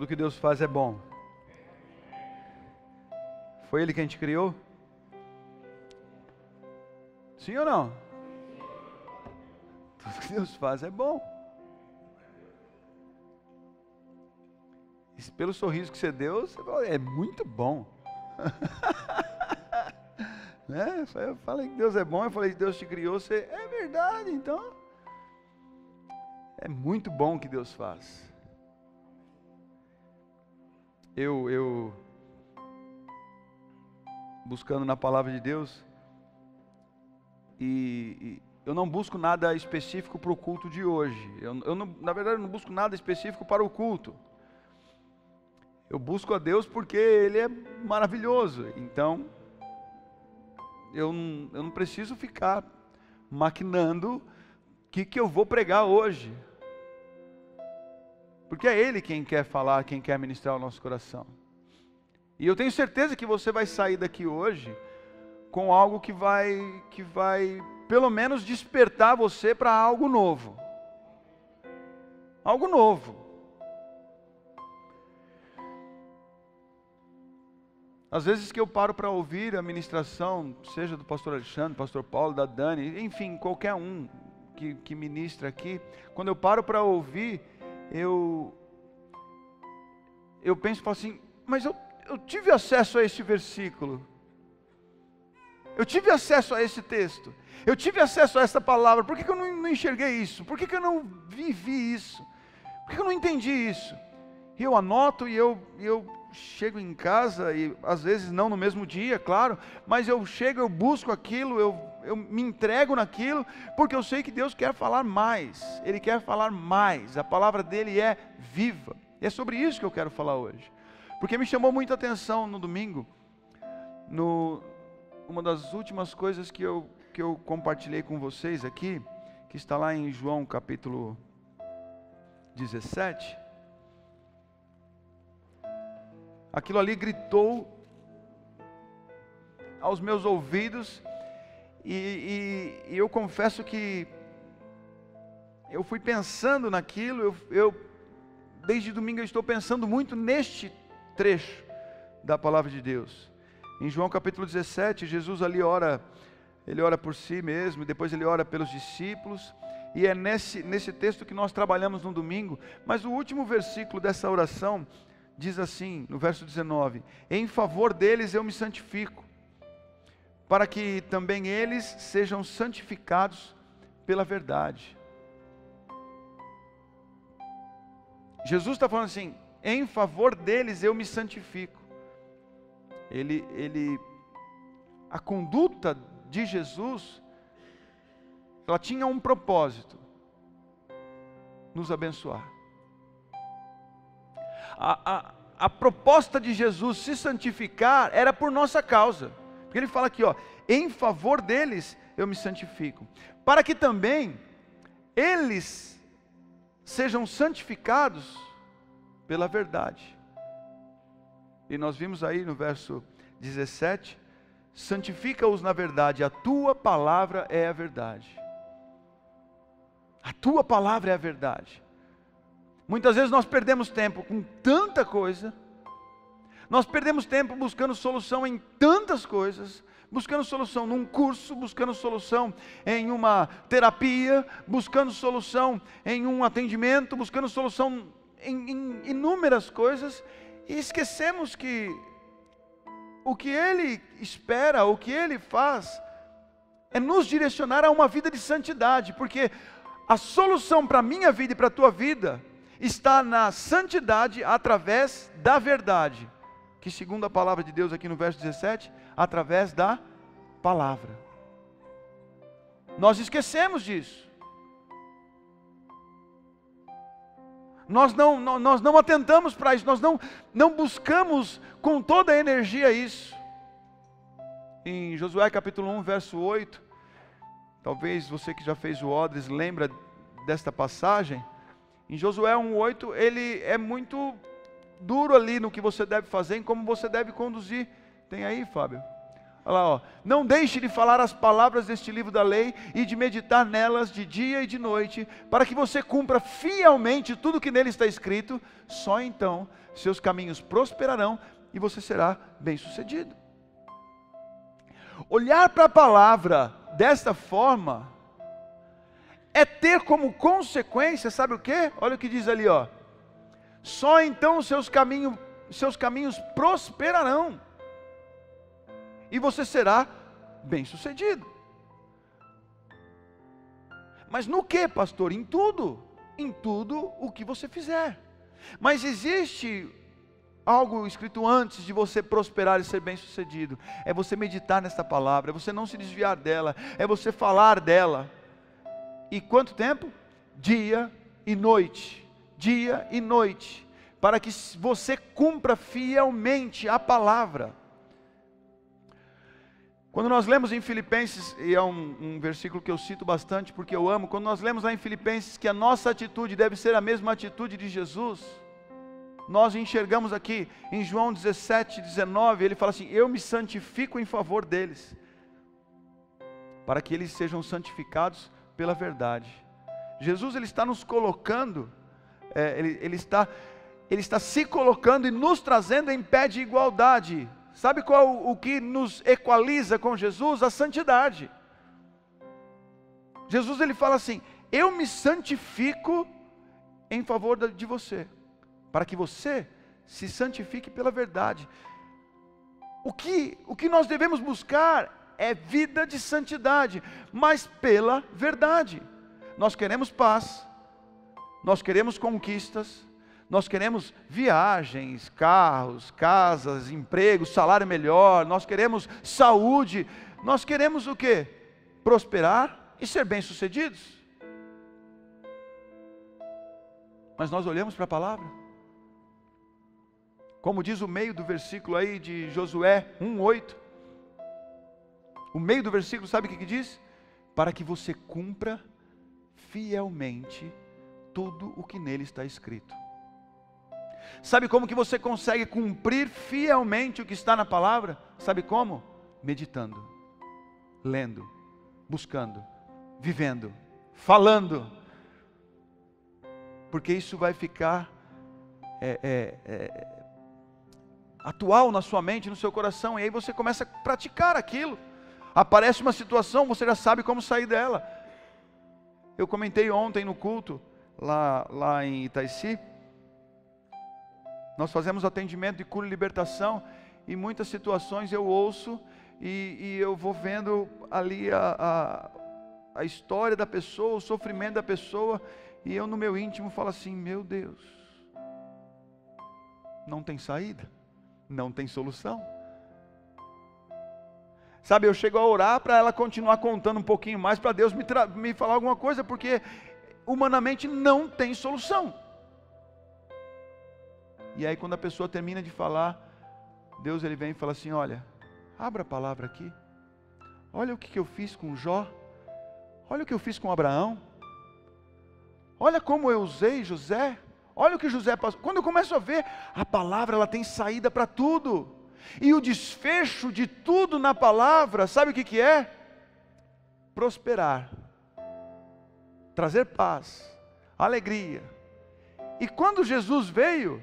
Tudo que Deus faz é bom. Foi Ele quem te criou? Sim ou não? Tudo que Deus faz é bom. E pelo sorriso que você deu, você fala, é muito bom. Né? Eu falei que Deus é bom, eu falei que Deus te criou, você, é verdade, então. É muito bom o que Deus faz. Eu buscando na palavra de Deus, e eu não busco nada específico para o culto de hoje. Na verdade, eu não busco nada específico para o culto. Eu busco a Deus porque Ele é maravilhoso. Então, eu não preciso ficar maquinando o que eu vou pregar hoje. Porque é Ele quem quer falar, quem quer ministrar o nosso coração. E eu tenho certeza que você vai sair daqui hoje com algo que vai pelo menos despertar você para algo novo. Algo novo. Às vezes que eu paro para ouvir a ministração, seja do pastor Alexandre, do pastor Paulo, da Dani, enfim, qualquer um que ministra aqui, quando eu paro para ouvir, eu penso e falo assim, mas eu tive acesso a esse versículo, eu tive acesso a esse texto, eu tive acesso a essa palavra, por que eu não enxerguei isso? Por que eu não vivi isso? Por que eu não entendi isso? E eu anoto e eu chego em casa, e às vezes não no mesmo dia, claro, mas eu chego, eu busco aquilo, eu me entrego naquilo, porque eu sei que Deus quer falar mais, Ele quer falar mais, a palavra dEle é viva, e é sobre isso que eu quero falar hoje, porque me chamou muita atenção no domingo, uma das últimas coisas que eu compartilhei com vocês aqui, que está lá em João capítulo 17, aquilo ali gritou aos meus ouvidos, e eu confesso que eu fui pensando naquilo, desde domingo eu estou pensando muito neste trecho da palavra de Deus. Em João capítulo 17, Jesus ali ele ora por si mesmo, e depois ele ora pelos discípulos, e é nesse texto que nós trabalhamos no domingo, mas o último versículo dessa oração diz assim, no verso 19, em favor deles eu me santifico, para que também eles sejam santificados pela verdade. Jesus está falando assim, em favor deles eu me santifico. A conduta de Jesus, ela tinha um propósito, nos abençoar. A proposta de Jesus se santificar era por nossa causa, porque Ele fala aqui, em favor deles eu me santifico, para que também eles sejam santificados pela verdade. E nós vimos aí no verso 17, santifica-os na verdade, a tua palavra é a verdade. A tua palavra é a verdade. Muitas vezes nós perdemos tempo com tanta coisa, nós perdemos tempo buscando solução em tantas coisas, buscando solução num curso, buscando solução em uma terapia, buscando solução em um atendimento, buscando solução em inúmeras coisas, e esquecemos que o que Ele espera, o que Ele faz, é nos direcionar a uma vida de santidade, porque a solução para a minha vida e para a tua vida está na santidade através da verdade, que segundo a palavra de Deus aqui no verso 17, através da palavra. Nós esquecemos disso. Nós não atentamos para isso, nós não buscamos com toda a energia isso. Em Josué capítulo 1, verso 8, talvez você que já fez o Odres lembra desta passagem. Em Josué 1:8, ele é muito duro ali no que você deve fazer, em como você deve conduzir. Tem aí, Fábio? Olha lá, ó. Não deixe de falar as palavras deste livro da lei e de meditar nelas de dia e de noite, para que você cumpra fielmente tudo que nele está escrito. Só então seus caminhos prosperarão e você será bem-sucedido. Olhar para a palavra desta forma é ter como consequência, sabe o quê? Olha o que diz ali, ó. Só então seus caminhos prosperarão e você será bem-sucedido. Mas no que, pastor? Em tudo o que você fizer. Mas existe algo escrito antes de você prosperar e ser bem-sucedido. É você meditar nesta palavra, é você não se desviar dela, é você falar dela. E quanto tempo? Dia e noite, para que você cumpra fielmente a palavra. Quando nós lemos em Filipenses, e é um versículo que eu cito bastante porque eu amo, quando nós lemos lá em Filipenses que a nossa atitude deve ser a mesma atitude de Jesus, nós enxergamos aqui em João 17, 19, ele fala assim: eu me santifico em favor deles, para que eles sejam santificados pela verdade. Jesus, ele está nos colocando, ele está se colocando e nos trazendo em pé de igualdade. Sabe qual o que nos equaliza com Jesus? A santidade. Jesus, ele fala assim: eu me santifico em favor de você, para que você se santifique pela verdade. O que nós devemos buscar é vida de santidade, mas pela verdade. Nós queremos paz, nós queremos conquistas, nós queremos viagens, carros, casas, empregos, salário melhor, nós queremos saúde, nós queremos o quê? Prosperar e ser bem-sucedidos. Mas nós olhamos para a palavra, como diz o meio do versículo aí de Josué 1:8, o meio do versículo, sabe o que diz? Para que você cumpra fielmente tudo o que nele está escrito. Sabe como que você consegue cumprir fielmente o que está na palavra? Sabe como? Meditando, lendo, buscando, vivendo, falando, porque isso vai ficar atual na sua mente, no seu coração, e aí você começa a praticar aquilo. Aparece uma situação, você já sabe como sair dela. Eu comentei ontem no culto, lá em Itaici, nós fazemos atendimento de cura e libertação, e muitas situações eu ouço, e eu vou vendo ali a história da pessoa, o sofrimento da pessoa, e eu no meu íntimo falo assim: meu Deus, não tem saída, não tem solução. Sabe, eu chego a orar para ela continuar contando um pouquinho mais, para Deus me falar alguma coisa, porque humanamente não tem solução. E aí quando a pessoa termina de falar, Deus, ele vem e fala assim: olha, abra a palavra aqui, olha o que eu fiz com Jó, olha o que eu fiz com Abraão, olha como eu usei José, olha o que José passou. Quando eu começo a ver, a palavra ela tem saída para tudo, e o desfecho de tudo na palavra, sabe o que é? Prosperar, trazer paz, alegria. E quando Jesus veio,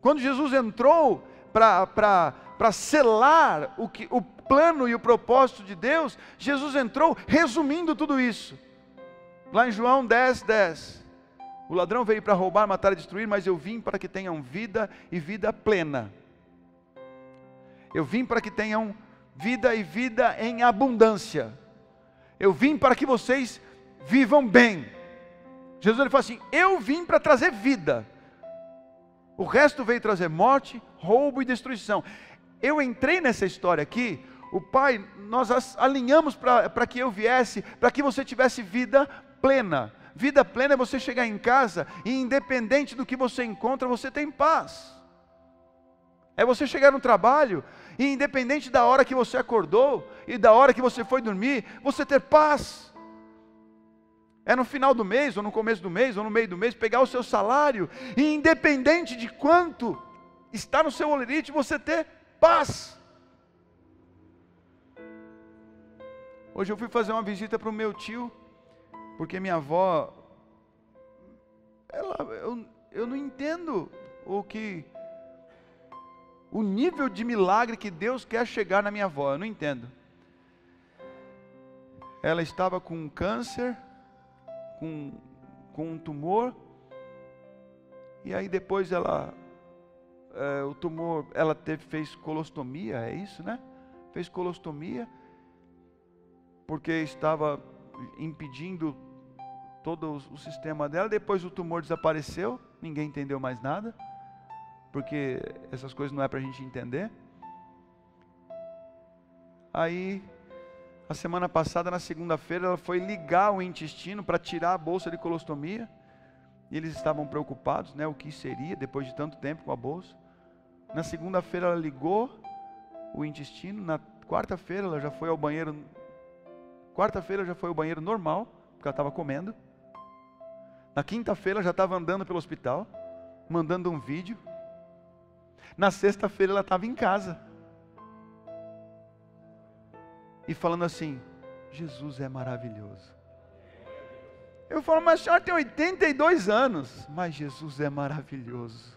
quando Jesus entrou para selar o plano e o propósito de Deus, Jesus entrou resumindo tudo isso. Lá em João 10:10, o ladrão veio para roubar, matar e destruir, mas eu vim para que tenham vida e vida plena. Eu vim para que tenham vida e vida em abundância. Eu vim para que vocês vivam bem. Jesus, ele fala assim: eu vim para trazer vida. O resto veio trazer morte, roubo e destruição. Eu entrei nessa história aqui, o Pai, nós alinhamos para que eu viesse, para que você tivesse vida plena. Vida plena é você chegar em casa e independente do que você encontra, você tem paz. É você chegar no trabalho e independente da hora que você acordou e da hora que você foi dormir, você ter paz. É no final do mês, ou no começo do mês, ou no meio do mês, pegar o seu salário e independente de quanto está no seu holerite, você ter paz. Hoje eu fui fazer uma visita para o meu tio, porque minha avó, eu não entendo o nível de milagre que Deus quer chegar na minha avó, eu não entendo. Ela estava com câncer, com um tumor, e aí depois o tumor, ela fez colostomia, é isso, né? Fez colostomia, porque estava impedindo todo o sistema dela. Depois o tumor desapareceu, ninguém entendeu mais nada, porque essas coisas não é para a gente entender. Aí, a semana passada, na segunda-feira, ela foi ligar o intestino para tirar a bolsa de colostomia, e eles estavam preocupados, né, o que seria, depois de tanto tempo com a bolsa. Na segunda-feira ela ligou o intestino, na quarta-feira ela já foi ao banheiro, normal, porque ela estava comendo. Na quinta-feira ela já estava andando pelo hospital, mandando um vídeo. Na sexta-feira ela estava em casa, e falando assim: Jesus é maravilhoso. Eu falo, mas a senhora tem 82 anos, mas Jesus é maravilhoso.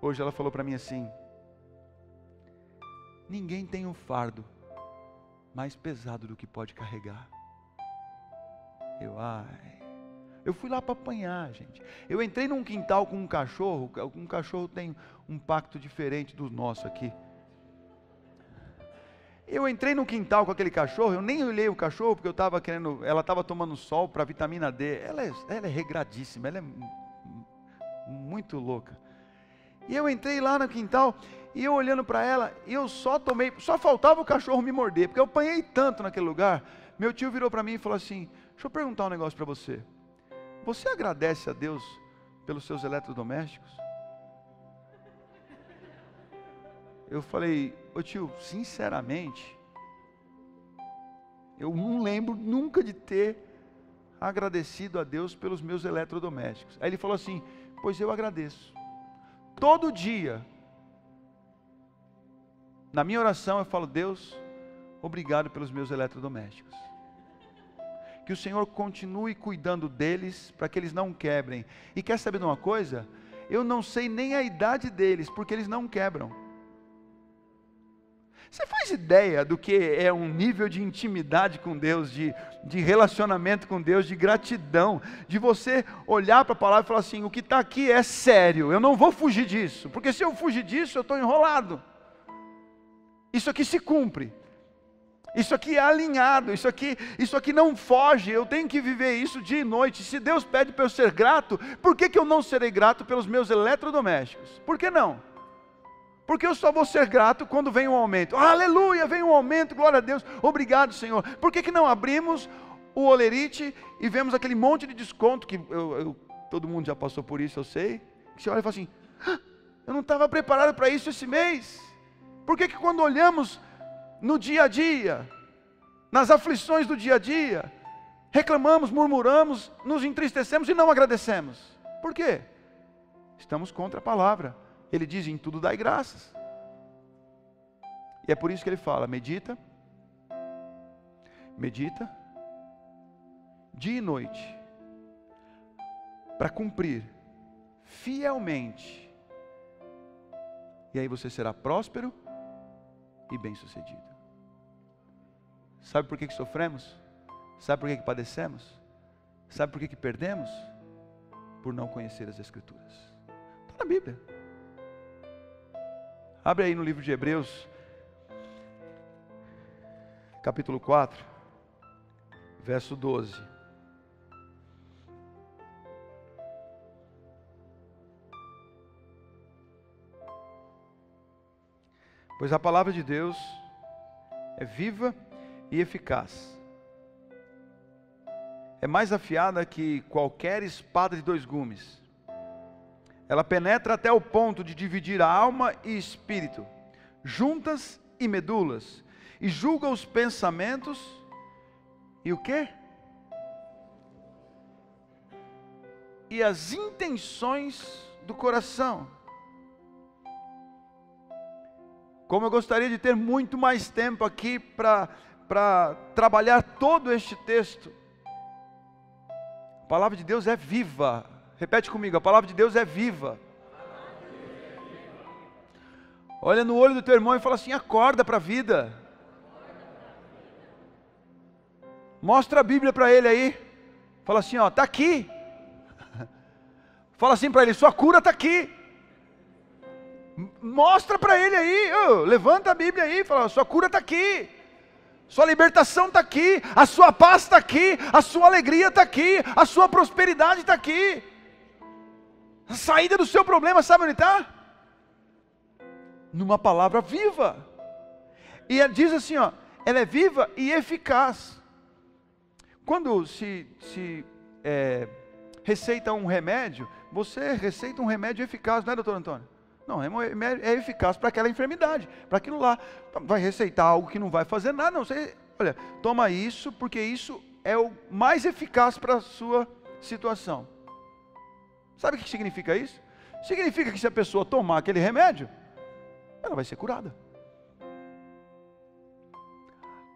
Hoje ela falou para mim assim: ninguém tem um fardo mais pesado do que pode carregar. Eu fui lá para apanhar, gente. Eu entrei num quintal com um cachorro tem um pacto diferente do nosso aqui. Eu entrei no quintal com aquele cachorro, eu nem olhei o cachorro, porque ela estava tomando sol para vitamina D. Ela é regradíssima, ela é muito louca. E eu entrei lá no quintal, e eu olhando para ela, e eu só faltava o cachorro me morder, porque eu apanhei tanto naquele lugar. Meu tio virou para mim e falou assim: deixa eu perguntar um negócio para você. Você agradece a Deus pelos seus eletrodomésticos? Eu falei: ô tio, sinceramente, eu não lembro nunca de ter agradecido a Deus pelos meus eletrodomésticos. Aí ele falou assim: pois eu agradeço. Todo dia, na minha oração eu falo: Deus, obrigado pelos meus eletrodomésticos. Que o Senhor continue cuidando deles, para que eles não quebrem. E quer saber de uma coisa? Eu não sei nem a idade deles, porque eles não quebram. Você faz ideia do que é um nível de intimidade com Deus, de relacionamento com Deus, de gratidão, de você olhar para a palavra e falar assim: o que está aqui é sério, eu não vou fugir disso, porque se eu fugir disso eu estou enrolado. Isso aqui se cumpre, isso aqui é alinhado, isso aqui não foge, eu tenho que viver isso dia e noite. Se Deus pede para eu ser grato, por que eu não serei grato pelos meus eletrodomésticos? Por que não? Porque eu só vou ser grato quando vem um aumento. Aleluia, vem um aumento, glória a Deus, obrigado Senhor. Por que não abrimos o Olerite e vemos aquele monte de desconto, que todo mundo já passou por isso, eu sei, que você olha e fala assim: eu não estava preparado para isso esse mês. Por que quando olhamos no dia a dia, nas aflições do dia a dia, reclamamos, murmuramos, nos entristecemos e não agradecemos? Por quê? Estamos contra a palavra. Ele diz: em tudo dai graças. E é por isso que ele fala: medita, dia e noite, para cumprir fielmente. E aí você será próspero e bem-sucedido. Sabe por que sofremos? Sabe por que padecemos? Sabe por que perdemos? Por não conhecer as Escrituras. Está na Bíblia. Abre aí no livro de Hebreus, capítulo 4, verso 12. Pois a palavra de Deus é viva e eficaz. É mais afiada que qualquer espada de 2 gumes. Ela penetra até o ponto de dividir a alma e espírito, juntas e medulas, e julga os pensamentos e o quê? E as intenções do coração. Como eu gostaria de ter muito mais tempo aqui para trabalhar todo este texto. A palavra de Deus é viva. Repete comigo, a palavra de Deus é viva. Olha no olho do teu irmão e fala assim: acorda para a vida. Mostra a Bíblia para ele aí. Fala assim, ó, está aqui. Fala assim para ele: sua cura está aqui. Mostra para ele aí, levanta a Bíblia aí, fala: sua cura está aqui, sua libertação está aqui, a sua paz está aqui, a sua alegria está aqui, a sua prosperidade está aqui. A saída do seu problema, sabe onde está? Numa palavra viva. E ele diz assim, ó, ela é viva e eficaz. Quando se receita um remédio, você receita um remédio eficaz, não é, doutor Antônio? Não, é eficaz para aquela enfermidade, para aquilo lá. Vai receitar algo que não vai fazer nada, não. Você, olha, toma isso, porque isso é o mais eficaz para a sua situação. Sabe o que significa isso? Significa que se a pessoa tomar aquele remédio, ela vai ser curada.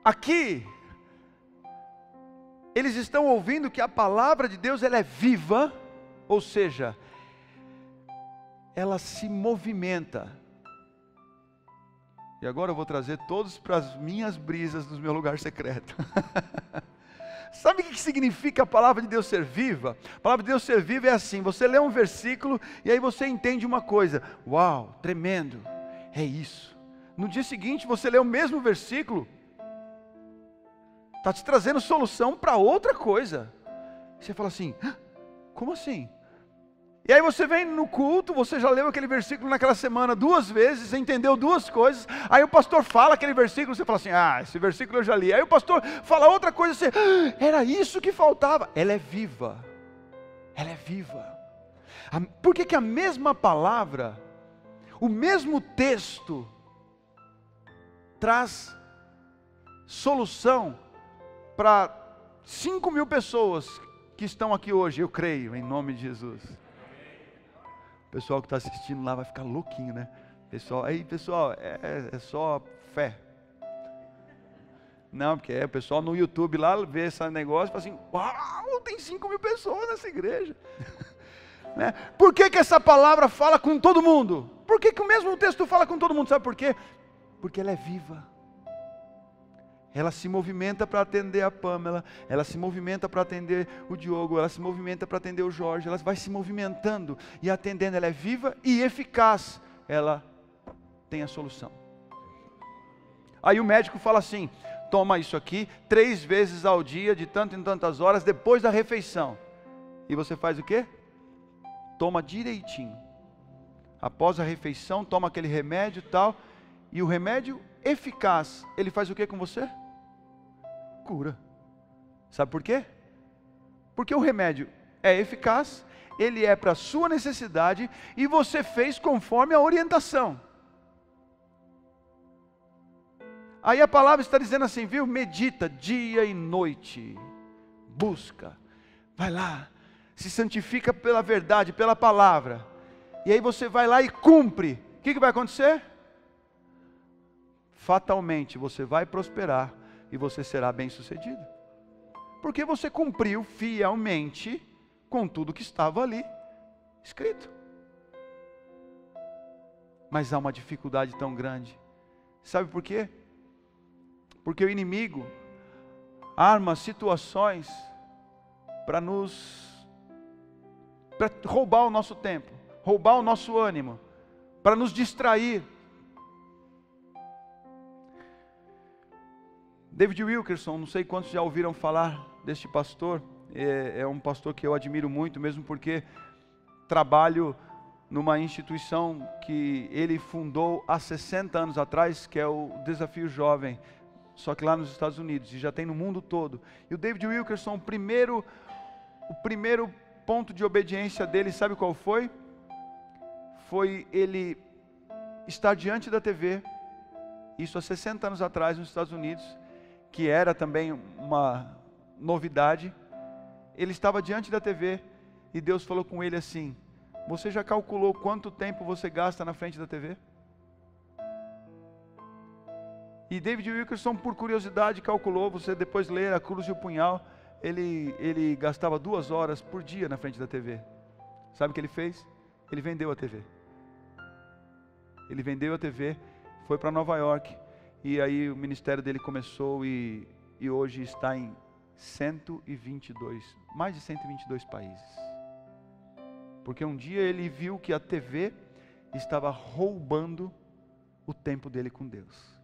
Aqui, eles estão ouvindo que a palavra de Deus, ela é viva, ou seja, ela se movimenta. E agora eu vou trazer todos para as minhas brisas do meu lugar secreto. Sabe o que significa a palavra de Deus ser viva? A palavra de Deus ser viva é assim: você lê um versículo e aí você entende uma coisa. Uau, tremendo, é isso. No dia seguinte você lê o mesmo versículo, está te trazendo solução para outra coisa. Você fala assim: como assim? E aí você vem no culto, você já leu aquele versículo naquela semana 2 vezes, você entendeu 2 coisas, aí o pastor fala aquele versículo, você fala assim: esse versículo eu já li. Aí o pastor fala outra coisa, você, era isso que faltava. Ela é viva, ela é viva. Por que a mesma palavra, o mesmo texto, traz solução para 5.000 pessoas que estão aqui hoje? Eu creio, em nome de Jesus. O pessoal que está assistindo lá vai ficar louquinho, né? Pessoal, é só fé. Não, porque o pessoal no YouTube lá vê esse negócio e fala assim: uau, tem 5.000 pessoas nessa igreja. Né? Por que essa palavra fala com todo mundo? Por que o mesmo texto fala com todo mundo? Sabe por quê? Porque ela é viva. Ela se movimenta para atender a Pamela, ela se movimenta para atender o Diogo, ela se movimenta para atender o Jorge, ela vai se movimentando e atendendo. Ela é viva e eficaz, ela tem a solução. Aí o médico fala assim: toma isso aqui 3 vezes ao dia, de tanto em tantas horas, depois da refeição. E você faz o quê? Toma direitinho. Após a refeição, toma aquele remédio e tal, e o remédio eficaz, ele faz o que com você? Cura. Sabe por quê? Porque o remédio é eficaz, ele é para a sua necessidade, e você fez conforme a orientação. Aí a palavra está dizendo assim, viu? Medita dia e noite, busca, vai lá, se santifica pela verdade, pela palavra, e aí você vai lá e cumpre. O que vai acontecer? Fatalmente você vai prosperar e você será bem sucedido, porque você cumpriu fielmente com tudo que estava ali escrito. Mas há uma dificuldade tão grande, sabe por quê? Porque o inimigo arma situações para roubar o nosso tempo, roubar o nosso ânimo, para nos distrair. David Wilkerson, não sei quantos já ouviram falar deste pastor, é um pastor que eu admiro muito, mesmo porque trabalho numa instituição que ele fundou há 60 anos atrás, que é o Desafio Jovem, só que lá nos Estados Unidos, e já tem no mundo todo. E o David Wilkerson, o primeiro ponto de obediência dele, sabe qual foi? Foi ele estar diante da TV, isso há 60 anos atrás nos Estados Unidos, que era também uma novidade. Ele estava diante da TV e Deus falou com ele assim: você já calculou quanto tempo você gasta na frente da TV? E David Wilkerson, por curiosidade, calculou, você depois ler A Cruz e o Punhal, ele gastava 2 horas por dia na frente da TV. Sabe o que ele fez? Ele vendeu a TV. Ele vendeu a TV, foi para Nova York, e aí o ministério dele começou e hoje está em mais de 122 países. Porque um dia ele viu que a TV estava roubando o tempo dele com Deus.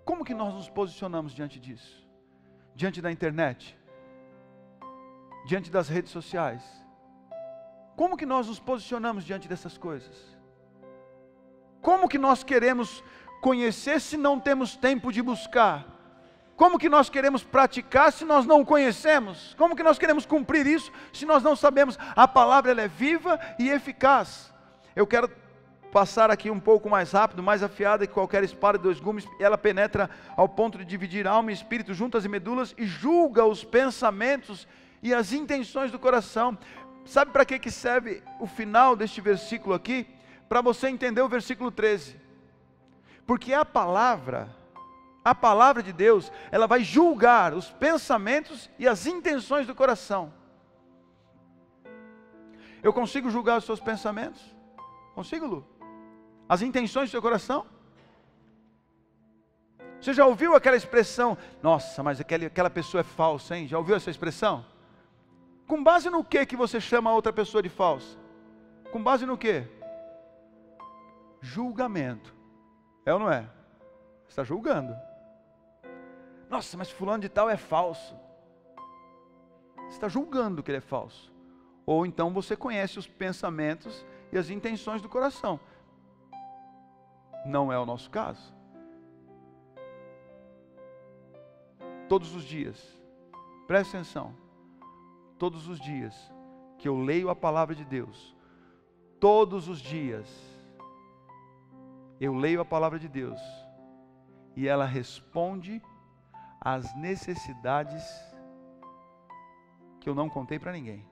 Como que nós nos posicionamos diante disso? Diante da internet? Diante das redes sociais? Como que nós nos posicionamos diante dessas coisas? Como que nós queremos conhecer se não temos tempo de buscar? Como que nós queremos praticar se nós não conhecemos? Como que nós queremos cumprir isso se nós não sabemos? A palavra ela é viva e eficaz. Eu quero passar aqui um pouco mais rápido, mais afiada que qualquer espada de 2 gumes. Ela penetra ao ponto de dividir alma e espírito, juntas e medulas, e julga os pensamentos e as intenções do coração. Sabe para que serve o final deste versículo aqui? Para você entender o versículo 13. Porque a palavra de Deus, ela vai julgar os pensamentos e as intenções do coração. Eu consigo julgar os seus pensamentos? Consigo, Lu? As intenções do seu coração? Você já ouviu aquela expressão, nossa, mas aquela pessoa é falsa, hein? Já ouviu essa expressão? Com base no que você chama a outra pessoa de falsa? Com base no que? Julgamento. É ou não é? Você está julgando. Nossa, mas fulano de tal é falso. Você está julgando que ele é falso. Ou então você conhece os pensamentos e as intenções do coração. Não é o nosso caso. Todos os dias, preste atenção, todos os dias que eu leio a palavra de Deus, todos os dias, eu leio a palavra de Deus, e ela responde às necessidades que eu não contei para ninguém,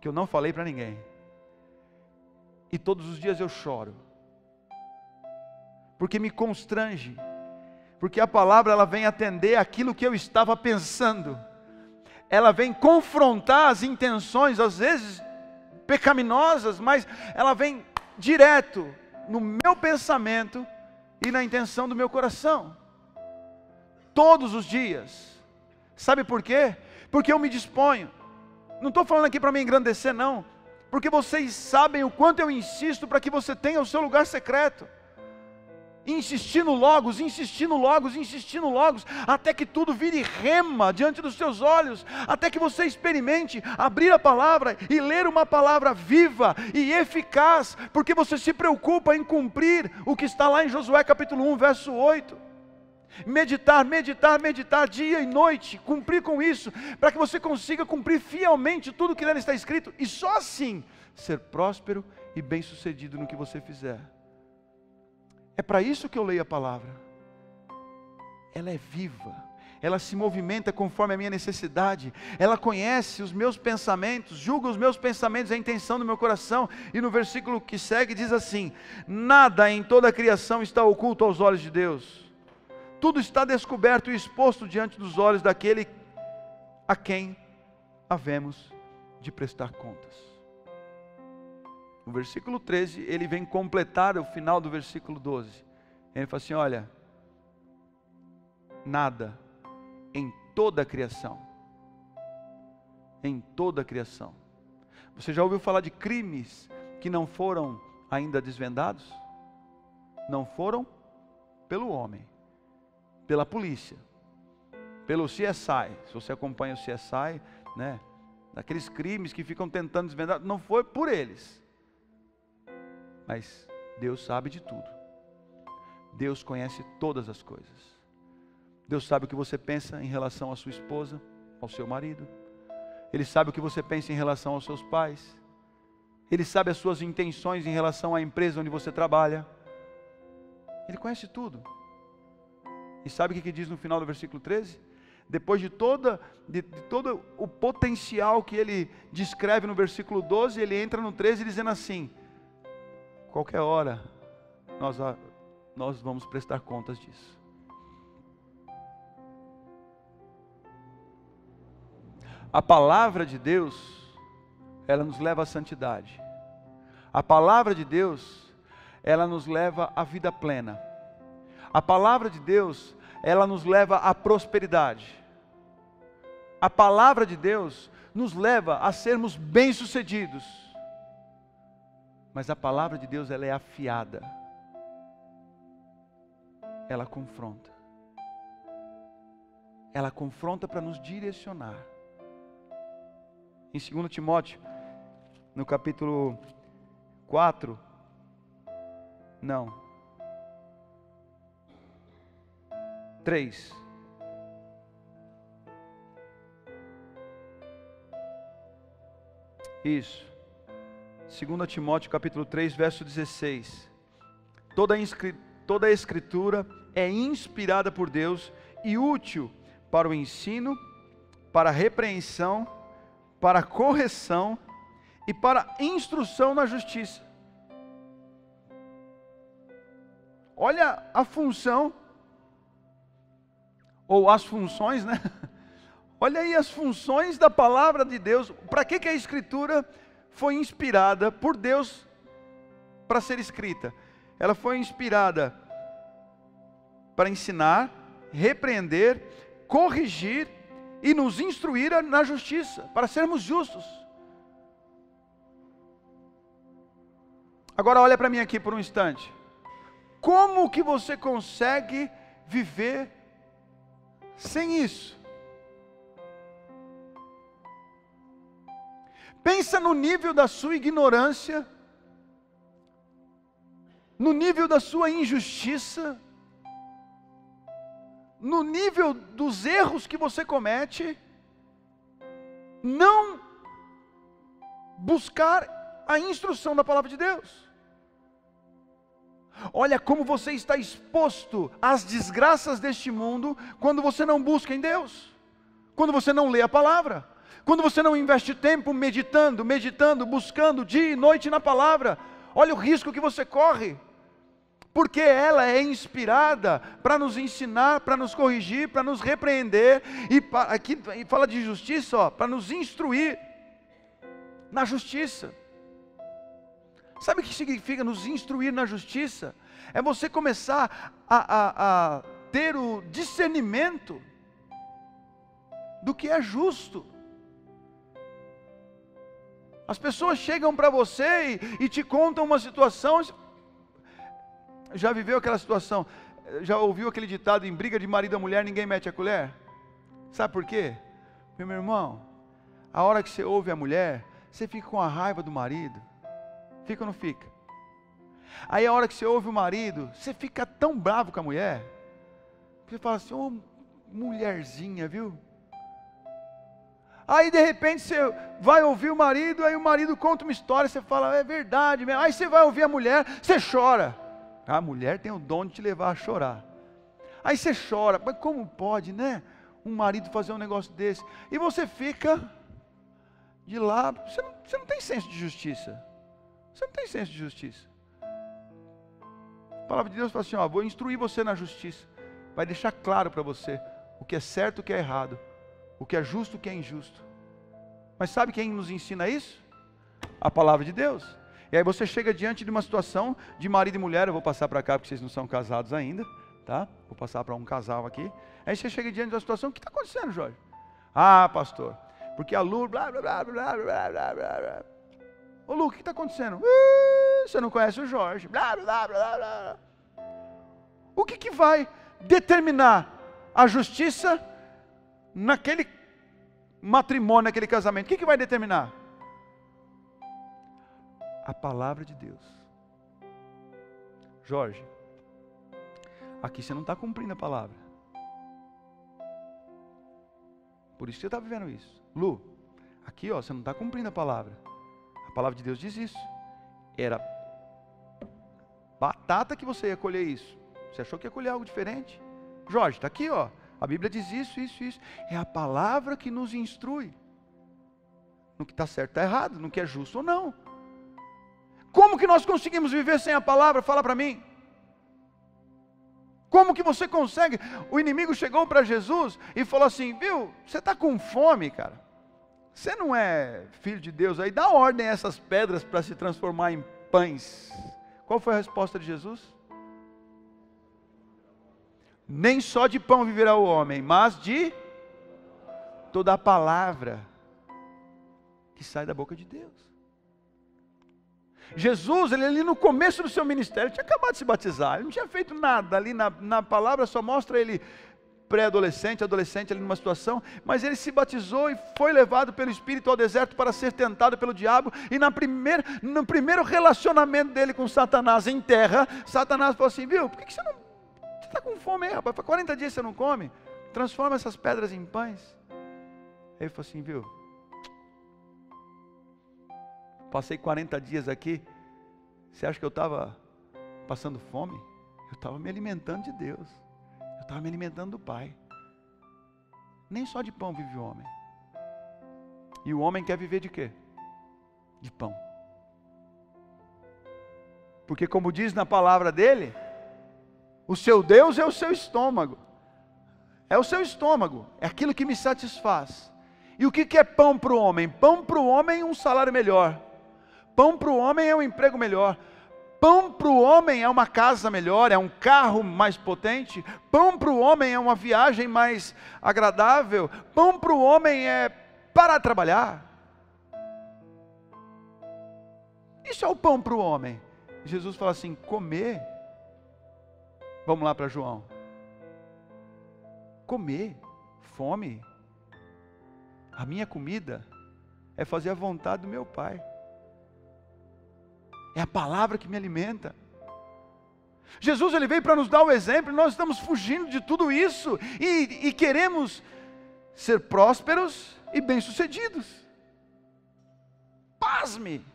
que eu não falei para ninguém, e todos os dias eu choro, porque me constrange, porque a palavra ela vem atender aquilo que eu estava pensando, ela vem confrontar as intenções, às vezes pecaminosas, mas ela vem direto no meu pensamento e na intenção do meu coração, todos os dias. Sabe por quê? Porque eu me disponho. Não estou falando aqui para me engrandecer, não, porque vocês sabem o quanto eu insisto para que você tenha o seu lugar secreto, insistindo logos, insistindo logos, insistindo logos, até que tudo vire rema diante dos seus olhos, até que você experimente abrir a palavra e ler uma palavra viva e eficaz, porque você se preocupa em cumprir o que está lá em Josué capítulo 1, verso 8, meditar, meditar, meditar dia e noite, cumprir com isso, para que você consiga cumprir fielmente tudo que nela está escrito, e só assim, ser próspero e bem sucedido no que você fizer. É para isso que eu leio a palavra. Ela é viva, ela se movimenta conforme a minha necessidade, ela conhece os meus pensamentos, julga os meus pensamentos, a intenção do meu coração, e no versículo que segue diz assim: nada em toda a criação está oculto aos olhos de Deus, tudo está descoberto e exposto diante dos olhos daquele a quem havemos de prestar contas. No versículo 13, ele vem completar o final do versículo 12. Ele fala assim: olha, nada em toda a criação. Em toda a criação. Você já ouviu falar de crimes que não foram ainda desvendados? Não foram pelo homem, pela polícia, pelo CSI. Se você acompanha o CSI, né, daqueles crimes que ficam tentando desvendar, não foi por eles. Mas Deus sabe de tudo. Deus conhece todas as coisas. Deus sabe o que você pensa em relação à sua esposa, ao seu marido. Ele sabe o que você pensa em relação aos seus pais. Ele sabe as suas intenções em relação à empresa onde você trabalha. Ele conhece tudo. E sabe o que diz no final do versículo 13? Depois de todo o potencial que ele descreve no versículo 12, ele entra no 13 dizendo assim: qualquer hora, nós vamos prestar contas disso. A palavra de Deus, ela nos leva à santidade. A palavra de Deus, ela nos leva à vida plena. A palavra de Deus, ela nos leva à prosperidade. A palavra de Deus nos leva a sermos bem-sucedidos. Mas a palavra de Deus, ela é afiada. Ela confronta. Ela confronta para nos direcionar. Em 2 Timóteo, no capítulo 4, não, 3. Isso. 2 Timóteo capítulo 3, verso 16. Toda a escritura é inspirada por Deus e útil para o ensino, para a repreensão, para a correção e para a instrução na justiça. Olha a função, ou as funções, né? Olha aí as funções da palavra de Deus. Para que a escritura foi inspirada por Deus para ser escrita? Ela foi inspirada para ensinar, repreender, corrigir e nos instruir na justiça, para sermos justos. Agora olha para mim aqui por um instante. Como que você consegue viver sem isso? Pensa no nível da sua ignorância, no nível da sua injustiça, no nível dos erros que você comete, não buscar a instrução da palavra de Deus. Olha como você está exposto às desgraças deste mundo, quando você não busca em Deus, quando você não lê a palavra, quando você não investe tempo meditando, buscando dia e noite na palavra. Olha o risco que você corre, porque ela é inspirada para nos ensinar, para nos corrigir, para nos repreender, e aqui fala de justiça, para nos instruir na justiça. Sabe o que significa nos instruir na justiça? É você começar a ter o discernimento do que é justo. As pessoas chegam para você e te contam uma situação. Já viveu aquela situação? Já ouviu aquele ditado: em briga de marido e mulher ninguém mete a colher? Sabe por quê? Meu irmão, a hora que você ouve a mulher, você fica com a raiva do marido. Fica ou não fica? Aí a hora que você ouve o marido, você fica tão bravo com a mulher, que você fala assim: ô mulherzinha, viu? Aí de repente você vai ouvir o marido, aí o marido conta uma história, você fala: é verdade mesmo. Aí você vai ouvir a mulher, você chora. A mulher tem o dom de te levar a chorar. Aí você chora, mas como pode, né? Um marido fazer um negócio desse. E você fica de lado, você não tem senso de justiça. Você não tem senso de justiça. A palavra de Deus fala assim: ó, vou instruir você na justiça. Vai deixar claro para você o que é certo e o que é errado, o que é justo e o que é injusto. Mas sabe quem nos ensina isso? A palavra de Deus. E aí você chega diante de uma situação de marido e mulher. Eu vou passar para cá porque vocês não são casados ainda, tá? Vou passar para um casal aqui. Aí você chega diante de uma situação: o que está acontecendo, Jorge? Ah, pastor, porque a Lu, blá, blá, blá, blá, blá, blá, blá. Ô Lu, o que está acontecendo? Você não conhece o Jorge, blá, blá, blá, blá. O que vai determinar a justiça naquele matrimônio, naquele casamento? O que vai determinar? A palavra de Deus. Jorge, aqui você não está cumprindo a palavra. Por isso que você está vivendo isso. Lu, aqui ó, você não está cumprindo a palavra. A palavra de Deus diz isso. Era batata que você ia colher isso. Você achou que ia colher algo diferente? Jorge, está aqui ó. A Bíblia diz isso, isso, isso. É a palavra que nos instrui no que está certo e está errado, no que é justo ou não. Como que nós conseguimos viver sem a palavra? Fala para mim. Como que você consegue? O inimigo chegou para Jesus e falou assim, viu, você está com fome, cara. Você não é filho de Deus aí, dá ordem a essas pedras para se transformar em pães. Qual foi a resposta de Jesus? Nem só de pão viverá o homem, mas de toda a palavra que sai da boca de Deus. Jesus, ele ali no começo do seu ministério, ele tinha acabado de se batizar, ele não tinha feito nada, ali na palavra só mostra ele pré-adolescente, adolescente ali numa situação, mas ele se batizou e foi levado pelo Espírito ao deserto para ser tentado pelo diabo, e no primeiro relacionamento dele com Satanás em terra, Satanás falou assim, viu, por que você está com fome aí, rapaz, para 40 dias você não come, transforma essas pedras em pães. Aí ele falou assim, viu, passei 40 dias aqui, você acha que eu estava passando fome? Eu estava me alimentando de Deus, eu estava me alimentando do Pai. Nem só de pão vive o homem. E o homem quer viver de quê? De pão. Porque como diz na palavra dele, o seu Deus é o seu estômago. É o seu estômago, é aquilo que me satisfaz. E o que é pão para o homem? Pão para o homem é um salário melhor. Pão para o homem é um emprego melhor. Pão para o homem é uma casa melhor, é um carro mais potente. Pão para o homem é uma viagem mais agradável. Pão para o homem é parar de trabalhar. Isso é o pão para o homem. Jesus fala assim, comer. Vamos lá para João. Comer, fome. A minha comida é fazer a vontade do meu Pai. É a palavra que me alimenta. Jesus, ele veio para nos dar o exemplo, e nós estamos fugindo de tudo isso, e queremos ser prósperos e bem-sucedidos. Pasme!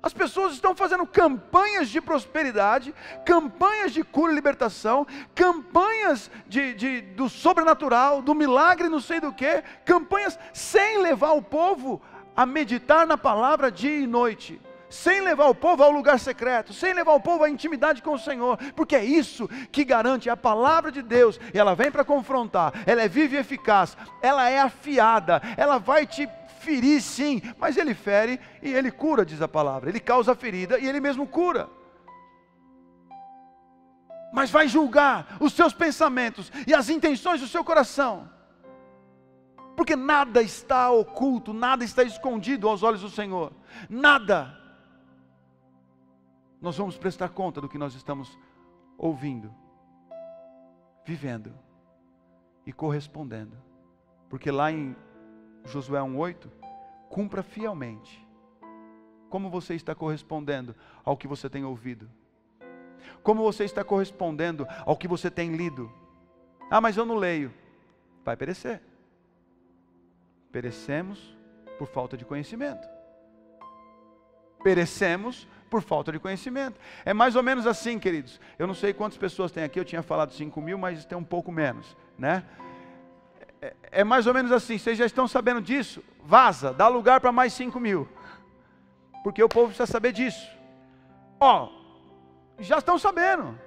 As pessoas estão fazendo campanhas de prosperidade, campanhas de cura e libertação, campanhas do sobrenatural, do milagre não sei do que, campanhas sem levar o povo a meditar na palavra dia e noite, sem levar o povo ao lugar secreto, sem levar o povo à intimidade com o Senhor, porque é isso que garante a palavra de Deus, e ela vem para confrontar, ela é viva e eficaz, ela é afiada, ela vai te ferir sim, mas ele fere e ele cura, diz a palavra, ele causa a ferida e ele mesmo cura, mas vai julgar os seus pensamentos e as intenções do seu coração, porque nada está oculto, nada está escondido aos olhos do Senhor, nada. Nós vamos prestar conta do que nós estamos ouvindo, vivendo e correspondendo, porque lá em Josué 1:8, cumpra fielmente. Como você está correspondendo ao que você tem ouvido? Como você está correspondendo ao que você tem lido? Ah, mas eu não leio. Vai perecer. Perecemos por falta de conhecimento. Perecemos por falta de conhecimento. É mais ou menos assim, queridos. Eu não sei quantas pessoas tem aqui, eu tinha falado 5.000, mas tem um pouco menos, né? É mais ou menos assim, vocês já estão sabendo disso? Vaza, dá lugar para mais 5.000. Porque o povo precisa saber disso. Já estão sabendo.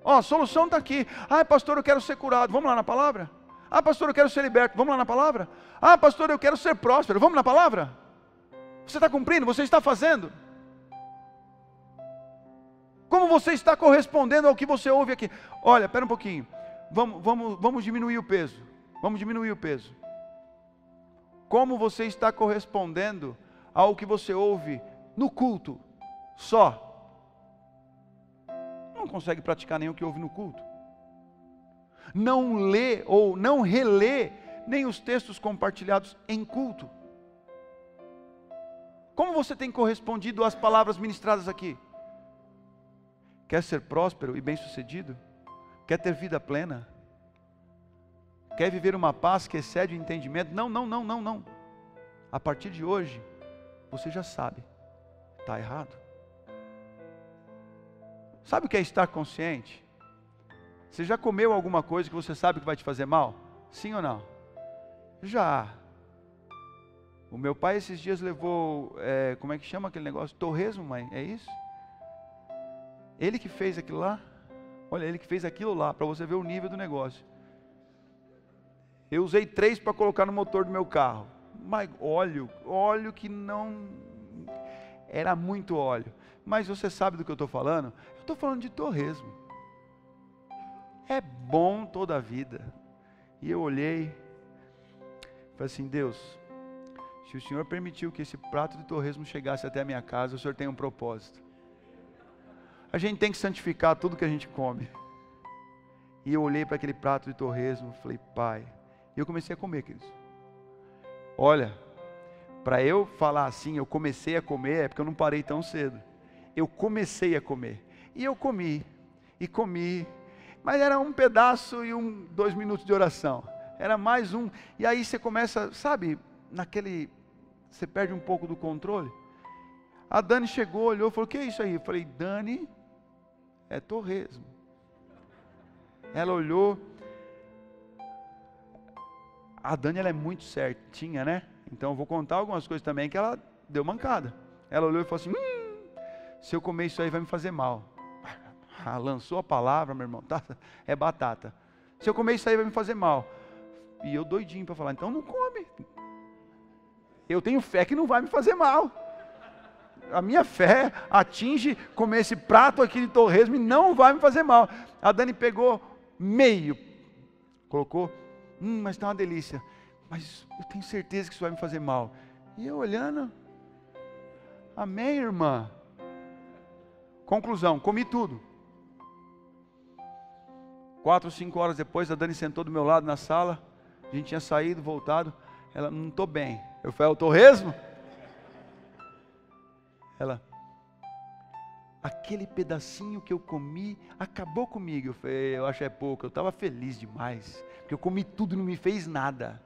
A solução está aqui. Ah, pastor, eu quero ser curado. Vamos lá na palavra? Ah, pastor, eu quero ser liberto. Vamos lá na palavra? Ah, pastor, eu quero ser próspero. Vamos na palavra? Você está cumprindo? Você está fazendo? Como você está correspondendo ao que você ouve aqui? Olha, espera um pouquinho. Vamos diminuir o peso. Vamos diminuir o peso. Como você está correspondendo ao que você ouve no culto só? Não consegue praticar nem o que ouve no culto. Não lê ou não relê nem os textos compartilhados em culto. Como você tem correspondido às palavras ministradas aqui? Quer ser próspero e bem-sucedido? Quer ter vida plena? Quer viver uma paz que excede o entendimento? Não. A partir de hoje, você já sabe, está errado. Sabe o que é estar consciente? Você já comeu alguma coisa que você sabe que vai te fazer mal? Sim ou não? Já. O meu pai esses dias levou, como é que chama aquele negócio? Torresmo, mãe, é isso? Ele que fez aquilo lá? Olha, ele que fez aquilo lá, para você ver o nível do negócio. Eu usei 3 para colocar no motor do meu carro. Mas óleo que não... Era muito óleo. Mas você sabe do que eu estou falando? Eu estou falando de torresmo. É bom toda a vida. E eu olhei, falei assim, Deus, se o Senhor permitiu que esse prato de torresmo chegasse até a minha casa, o Senhor tem um propósito. A gente tem que santificar tudo que a gente come. E eu olhei para aquele prato de torresmo, falei, Pai, e eu comecei a comer, queridos. Olha, para eu falar assim, eu comecei a comer, é porque eu não parei tão cedo. Eu comecei a comer. E eu comi, mas era um pedaço e 2 minutos de oração. Era mais um, e aí você começa, sabe, você perde um pouco do controle. A Dani chegou, olhou, falou, o que é isso aí? Eu falei, Dani, é torresmo. Ela olhou. A Dani, ela é muito certinha, né? Então eu vou contar algumas coisas também que ela deu mancada. Ela olhou e falou assim, se eu comer isso aí vai me fazer mal. Lançou a palavra, meu irmão, tá? É batata. Se eu comer isso aí vai me fazer mal. E eu doidinho para falar, então não come. Eu tenho fé que não vai me fazer mal. A minha fé atinge comer esse prato aqui de torresmo e não vai me fazer mal. A Dani pegou meio, colocou, mas está uma delícia. Mas eu tenho certeza que isso vai me fazer mal. E eu olhando, amém, irmã? Conclusão, comi tudo. 4 ou 5 horas depois, a Dani sentou do meu lado na sala. A gente tinha saído, voltado. Ela, não estou bem. Eu falei, é o torresmo? Ela, aquele pedacinho que eu comi, acabou comigo. Eu falei, eu acho é pouco. Eu estava feliz demais, porque eu comi tudo e não me fez nada.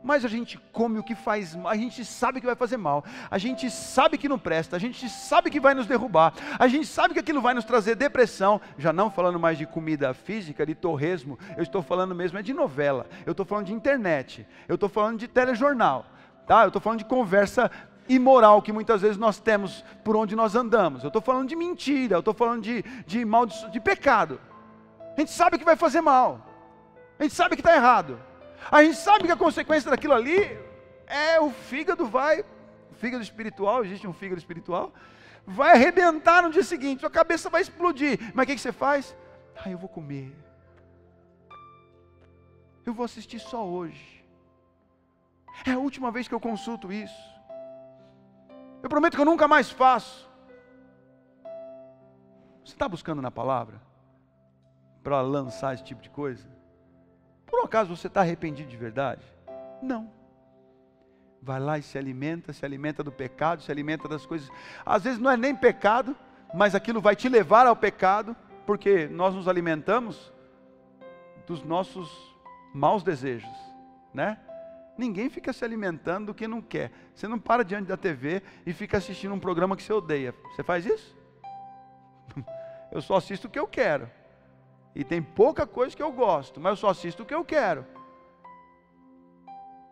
Mas a gente come o que faz mal, a gente sabe que vai fazer mal, a gente sabe que não presta, a gente sabe que vai nos derrubar, a gente sabe que aquilo vai nos trazer depressão, já não falando mais de comida física, de torresmo, eu estou falando mesmo de novela, eu estou falando de internet, eu estou falando de telejornal, tá? Eu estou falando de conversa imoral que muitas vezes nós temos por onde nós andamos, eu estou falando de mentira, eu estou falando de pecado, a gente sabe que vai fazer mal, a gente sabe que está errado. A gente sabe que a consequência daquilo ali é o fígado espiritual, existe um fígado espiritual, vai arrebentar no dia seguinte, sua cabeça vai explodir. Mas o que você faz? Eu vou comer. Eu vou assistir só hoje. É a última vez que eu consulto isso. Eu prometo que eu nunca mais faço. Você está buscando na palavra para lançar esse tipo de coisa? Por um acaso você está arrependido de verdade? Não. Vai lá e se alimenta do pecado, se alimenta das coisas. Às vezes não é nem pecado, mas aquilo vai te levar ao pecado, porque nós nos alimentamos dos nossos maus desejos, né? Ninguém fica se alimentando do que não quer. Você não para diante da TV e fica assistindo um programa que você odeia. Você faz isso? Eu só assisto o que eu quero. E tem pouca coisa que eu gosto, mas eu só assisto o que eu quero.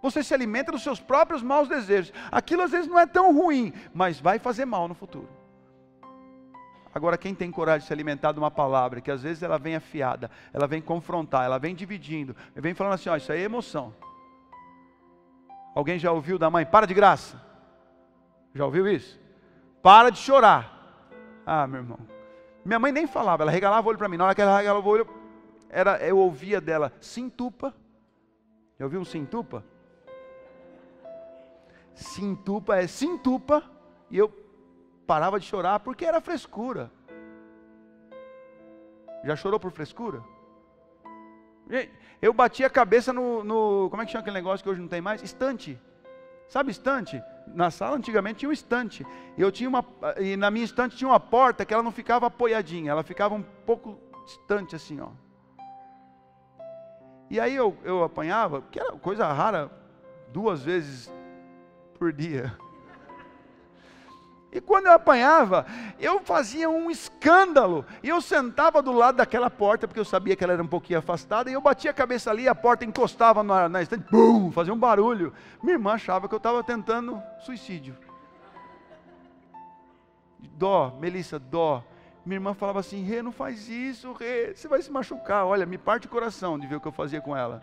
Você se alimenta dos seus próprios maus desejos. Aquilo às vezes não é tão ruim, mas vai fazer mal no futuro. Agora, quem tem coragem de se alimentar de uma palavra, que às vezes ela vem afiada, ela vem confrontar, ela vem dividindo, vem falando assim, isso aí é emoção. Alguém já ouviu da mãe, para de graça? Já ouviu isso? Para de chorar. Meu irmão. Minha mãe nem falava, ela regalava o olho para mim. Na hora que ela regalava o olho, eu ouvia dela, se entupa. Já ouviu um se entupa? Se entupa é se entupa. E eu parava de chorar porque era frescura. Já chorou por frescura? Eu bati a cabeça no como é que chama aquele negócio que hoje não tem mais? Estante. Sabe estante? Na sala antigamente tinha um estante. E na minha estante tinha uma porta que ela não ficava apoiadinha, ela ficava um pouco distante assim, ó. E aí eu apanhava, que era coisa rara, 2 vezes por dia. E quando eu apanhava, eu fazia um escândalo. E eu sentava do lado daquela porta, porque eu sabia que ela era um pouquinho afastada, e eu batia a cabeça ali, a porta encostava na estante, bum, fazia um barulho. Minha irmã achava que eu estava tentando suicídio. Dó, Melissa, dó. Minha irmã falava assim, Rê, não faz isso, Rê, você vai se machucar. Olha, me parte o coração de ver o que eu fazia com ela.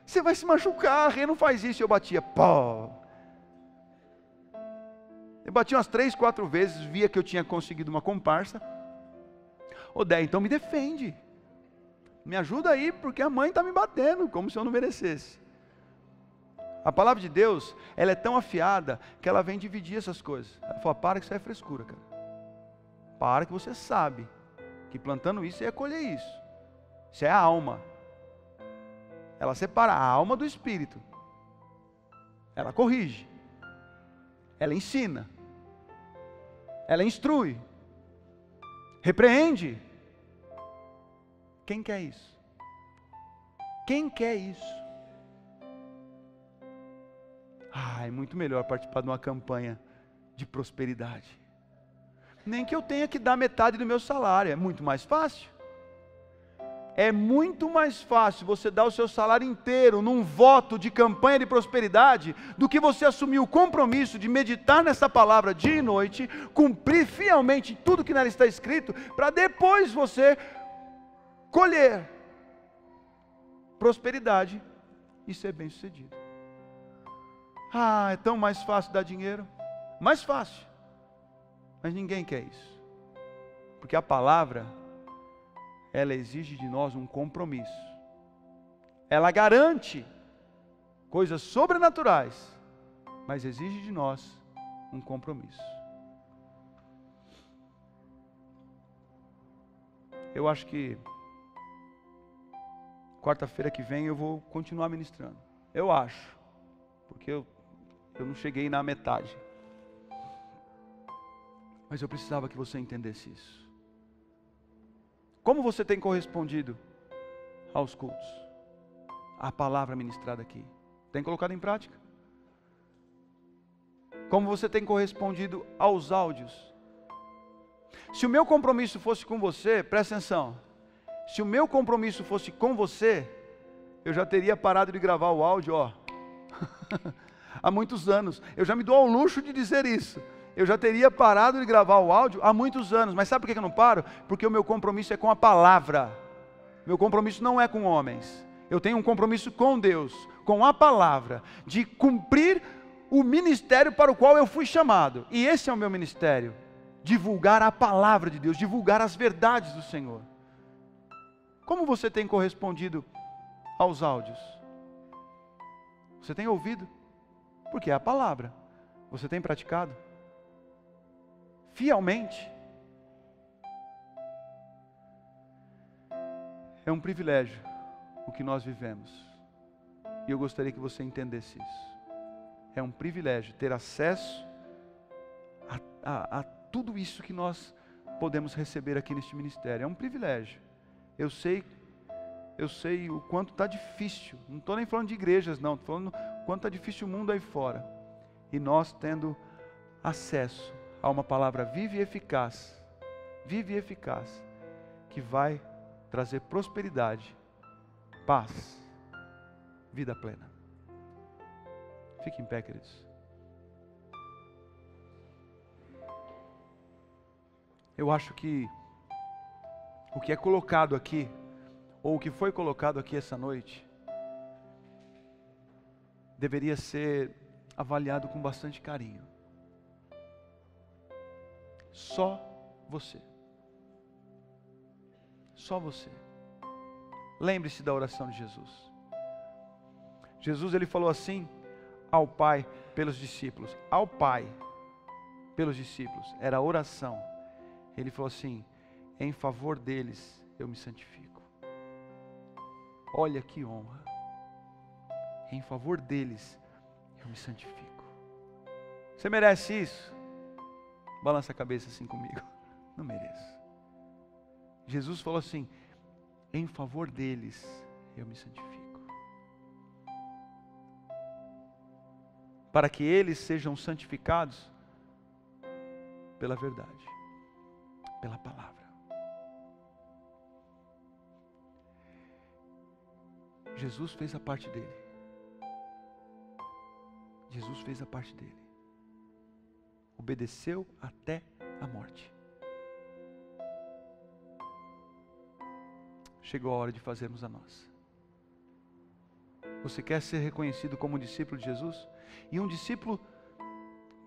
Você vai se machucar, Rê, não faz isso. E eu batia, pó. Eu bati umas 3, 4 vezes, via que eu tinha conseguido uma comparsa. Ô Dé, então me defende. Me ajuda aí, porque a mãe está me batendo, como se eu não merecesse. A palavra de Deus, ela é tão afiada, que ela vem dividir essas coisas. Ela fala, para que isso é frescura, cara. Para que você sabe, que plantando isso, você ia colher isso. Isso é a alma. Ela separa a alma do espírito. Ela corrige. Ela ensina. Ela instrui, repreende. Quem quer isso? Quem quer isso? É muito melhor participar de uma campanha de prosperidade. Nem que eu tenha que dar metade do meu salário, é muito mais fácil. É muito mais fácil você dar o seu salário inteiro num voto de campanha de prosperidade do que você assumir o compromisso de meditar nessa palavra dia e noite, cumprir fielmente tudo que nela está escrito, para depois você colher prosperidade e ser bem sucedido. É tão mais fácil dar dinheiro? Mais fácil. Mas ninguém quer isso. Porque a palavra, ela exige de nós um compromisso. Ela garante coisas sobrenaturais, mas exige de nós um compromisso. Eu acho que quarta-feira que vem eu vou continuar ministrando. Eu acho, porque eu não cheguei na metade. Mas eu precisava que você entendesse isso. Como você tem correspondido aos cultos? A palavra ministrada aqui. Tem colocado em prática? Como você tem correspondido aos áudios? Se o meu compromisso fosse com você, presta atenção. Se o meu compromisso fosse com você, eu já teria parado de gravar o áudio, há muitos anos. Eu já me dou ao luxo de dizer isso. Eu já teria parado de gravar o áudio há muitos anos. Mas sabe por que eu não paro? Porque o meu compromisso é com a palavra. Meu compromisso não é com homens. Eu tenho um compromisso com Deus, com a palavra, de cumprir o ministério para o qual eu fui chamado. E esse é o meu ministério. Divulgar a palavra de Deus, divulgar as verdades do Senhor. Como você tem correspondido aos áudios? Você tem ouvido? Porque é a palavra. Você tem praticado? Fielmente. É um privilégio o que nós vivemos. E eu gostaria que você entendesse isso. É um privilégio ter acesso a tudo isso que nós podemos receber aqui neste ministério. É um privilégio. Eu sei o quanto está difícil. Não estou nem falando de igrejas, não. Estou falando o quanto está difícil o mundo aí fora. E nós tendo acesso a uma palavra viva e eficaz, que vai trazer prosperidade, paz, vida plena. Fique em pé, queridos. Eu acho que o que é colocado aqui, ou o que foi colocado aqui essa noite, deveria ser avaliado com bastante carinho. Só você. Só você. Lembre-se da oração de Jesus. Jesus, ele falou assim ao Pai pelos discípulos. Ao Pai pelos discípulos. Era a oração. Ele falou assim: em favor deles eu me santifico. Olha que honra. Em favor deles eu me santifico. Você merece isso? Balança a cabeça assim comigo. Não mereço. Jesus falou assim: em favor deles eu me santifico. Para que eles sejam santificados pela verdade, pela palavra. Jesus fez a parte dele. Jesus fez a parte dele. Obedeceu até a morte. Chegou a hora de fazermos a nossa. Você quer ser reconhecido como um discípulo de Jesus? E um discípulo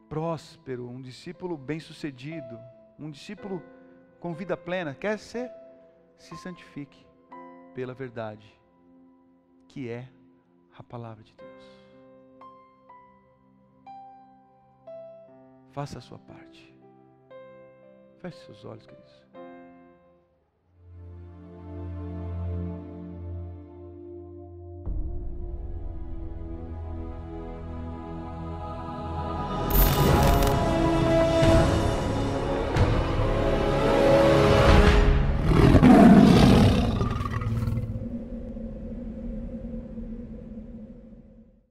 próspero, um discípulo bem-sucedido, um discípulo com vida plena, quer ser? Se santifique pela verdade, que é a palavra de Deus. Faça a sua parte. Feche seus olhos, queridos.